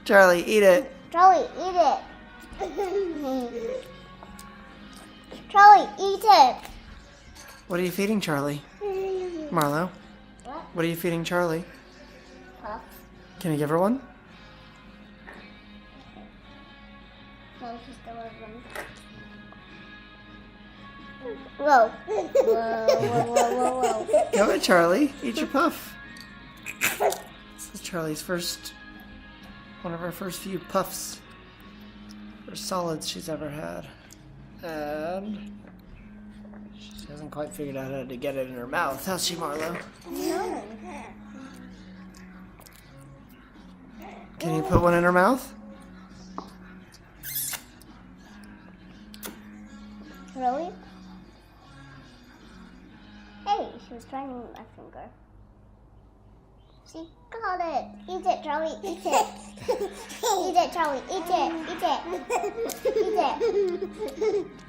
Charlie, eat it. Charlie, eat it. Charlie, eat it. What are you feeding Charlie? Marlo, What? what are you feeding Charlie? Puff. Can you give her one? No, she still has one. Whoa. Whoa. Go ahead, Charlie. Eat your puff. This is Charlie's one of her first few puffs or solids she's ever had. And she hasn't quite figured out how to get it in her mouth, has she, Marlo? No. Can you put one in her mouth? Really? Hey, she was trying my finger. She got it. Eat it, Charlie. Eat it. Eat it, Charlie. Eat it. Eat it. Eat it.